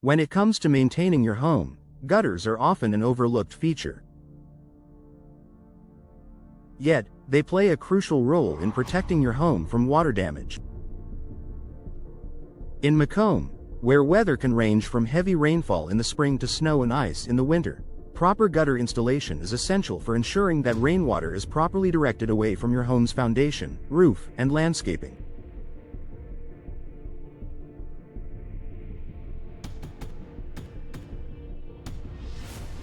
When it comes to maintaining your home, gutters are often an overlooked feature. Yet, they play a crucial role in protecting your home from water damage. In Macomb, where weather can range from heavy rainfall in the spring to snow and ice in the winter, proper gutter installation is essential for ensuring that rainwater is properly directed away from your home's foundation, roof, and landscaping.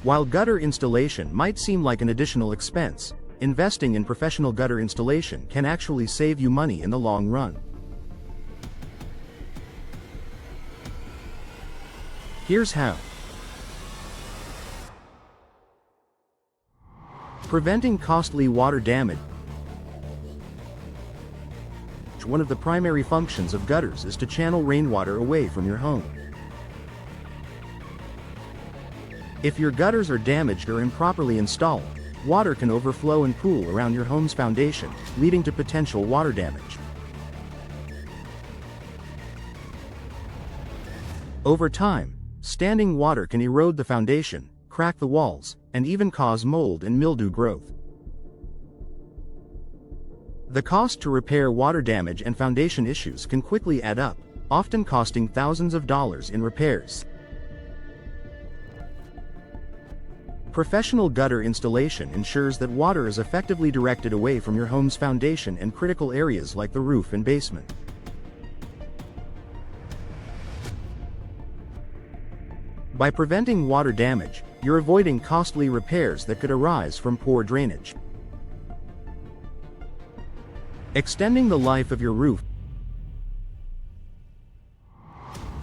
While gutter installation might seem like an additional expense, investing in professional gutter installation can actually save you money in the long run. Here's how. Preventing costly water damage. One of the primary functions of gutters is to channel rainwater away from your home. If your gutters are damaged or improperly installed, water can overflow and pool around your home's foundation, leading to potential water damage. Over time, standing water can erode the foundation, crack the walls, and even cause mold and mildew growth. The cost to repair water damage and foundation issues can quickly add up, often costing thousands of dollars in repairs. Professional gutter installation ensures that water is effectively directed away from your home's foundation and critical areas like the roof and basement. By preventing water damage, you're avoiding costly repairs that could arise from poor drainage. Extending the life of your roof.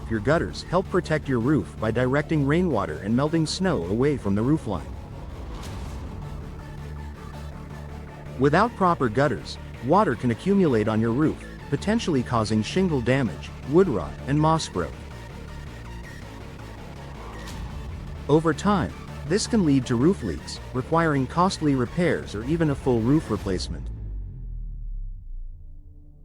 Your gutters help protect your roof by directing rainwater and melting snow away from the roofline. Without proper gutters, water can accumulate on your roof, potentially causing shingle damage, wood rot, and moss growth. Over time, this can lead to roof leaks, requiring costly repairs or even a full roof replacement.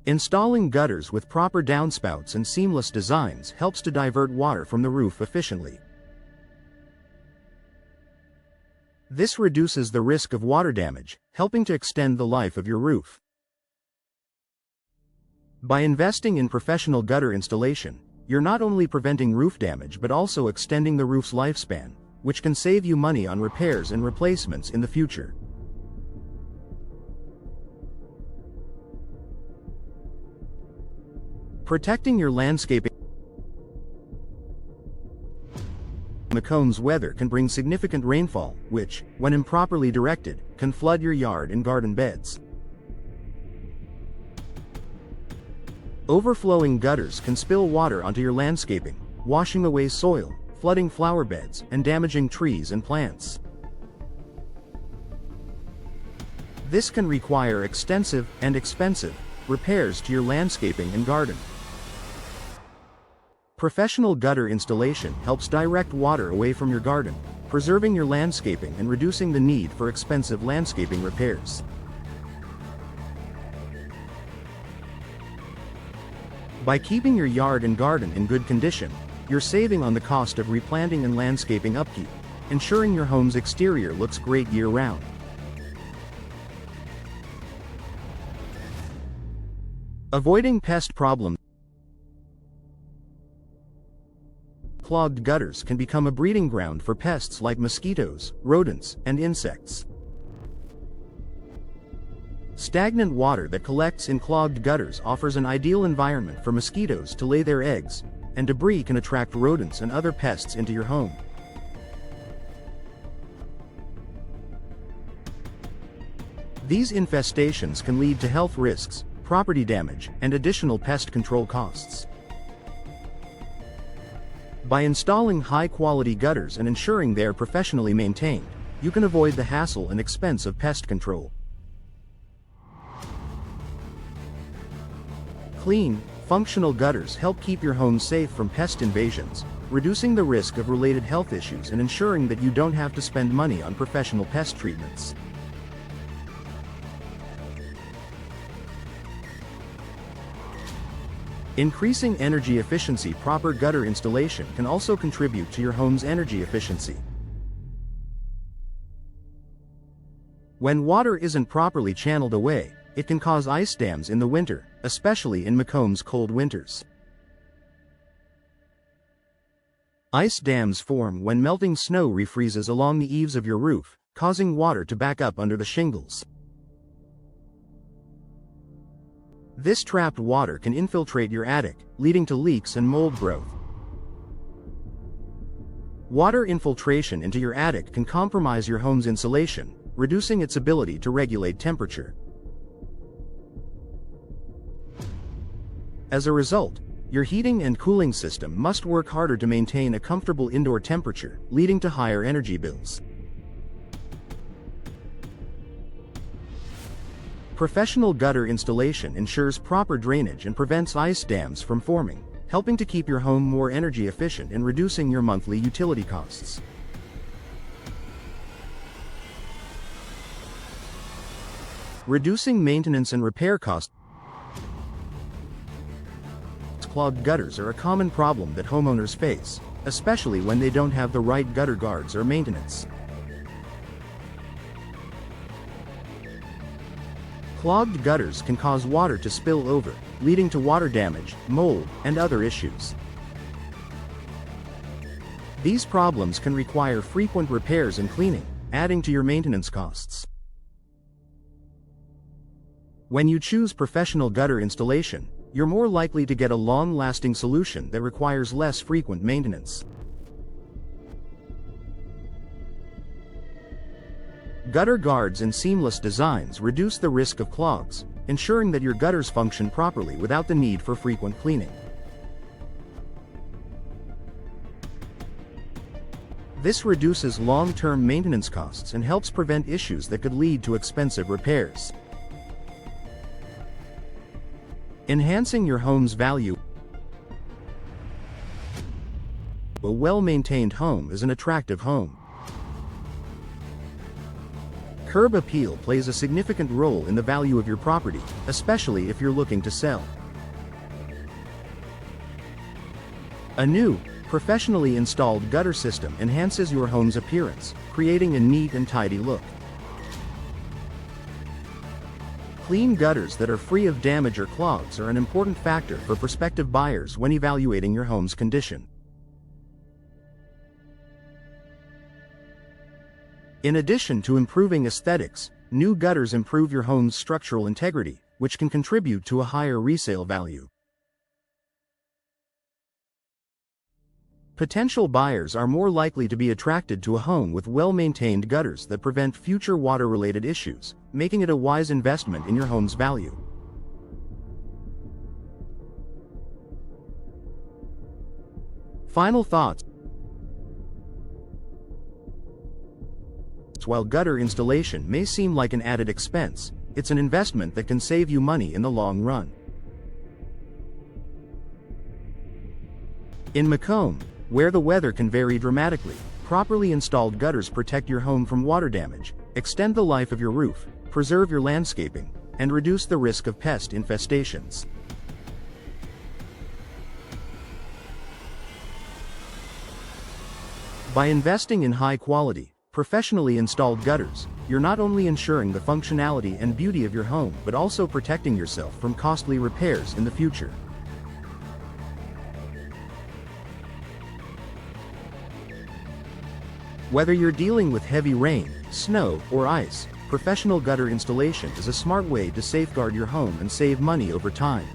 Installing gutters with proper downspouts and seamless designs helps to divert water from the roof efficiently. This reduces the risk of water damage, helping to extend the life of your roof. By investing in professional gutter installation, you're not only preventing roof damage but also extending the roof's lifespan, which can save you money on repairs and replacements in the future. Protecting your landscaping. Macomb's weather can bring significant rainfall, which, when improperly directed, can flood your yard and garden beds. Overflowing gutters can spill water onto your landscaping, washing away soil, flooding flower beds, and damaging trees and plants. This can require extensive and expensive repairs to your landscaping and garden. Professional gutter installation helps direct water away from your garden, preserving your landscaping and reducing the need for expensive landscaping repairs. By keeping your yard and garden in good condition, you're saving on the cost of replanting and landscaping upkeep, ensuring your home's exterior looks great year-round. Avoiding pest problems. Clogged gutters can become a breeding ground for pests like mosquitoes, rodents, and insects. Stagnant water that collects in clogged gutters offers an ideal environment for mosquitoes to lay their eggs, and debris can attract rodents and other pests into your home. These infestations can lead to health risks, property damage, and additional pest control costs. By installing high-quality gutters and ensuring they are professionally maintained, you can avoid the hassle and expense of pest control. Clean, functional gutters help keep your home safe from pest invasions, reducing the risk of related health issues and ensuring that you don't have to spend money on professional pest treatments. Increasing energy efficiency. Proper gutter installation can also contribute to your home's energy efficiency. When water isn't properly channeled away, it can cause ice dams in the winter, especially in Macomb's cold winters. Ice dams form when melting snow refreezes along the eaves of your roof, causing water to back up under the shingles. This trapped water can infiltrate your attic, leading to leaks and mold growth. Water infiltration into your attic can compromise your home's insulation, reducing its ability to regulate temperature. As a result, your heating and cooling system must work harder to maintain a comfortable indoor temperature, leading to higher energy bills. Professional gutter installation ensures proper drainage and prevents ice dams from forming, helping to keep your home more energy efficient and reducing your monthly utility costs. Reducing maintenance and repair costs. Clogged gutters are a common problem that homeowners face, especially when they don't have the right gutter guards or maintenance. Clogged gutters can cause water to spill over, leading to water damage, mold, and other issues. These problems can require frequent repairs and cleaning, adding to your maintenance costs. When you choose professional gutter installation, you're more likely to get a long-lasting solution that requires less frequent maintenance. Gutter guards and seamless designs reduce the risk of clogs, ensuring that your gutters function properly without the need for frequent cleaning. This reduces long-term maintenance costs and helps prevent issues that could lead to expensive repairs. Enhancing your home's value. A well-maintained home is an attractive home. Curb appeal plays a significant role in the value of your property, especially if you're looking to sell. A new, professionally installed gutter system enhances your home's appearance, creating a neat and tidy look. Clean gutters that are free of damage or clogs are an important factor for prospective buyers when evaluating your home's condition. In addition to improving aesthetics, new gutters improve your home's structural integrity, which can contribute to a higher resale value. Potential buyers are more likely to be attracted to a home with well-maintained gutters that prevent future water-related issues, making it a wise investment in your home's value. Final thoughts. While gutter installation may seem like an added expense, it's an investment that can save you money in the long run. In Macomb, where the weather can vary dramatically, properly installed gutters protect your home from water damage, extend the life of your roof, preserve your landscaping, and reduce the risk of pest infestations. By investing in high-quality, professionally installed gutters, you're not only ensuring the functionality and beauty of your home but also protecting yourself from costly repairs in the future. Whether you're dealing with heavy rain, snow, or ice, professional gutter installation is a smart way to safeguard your home and save money over time.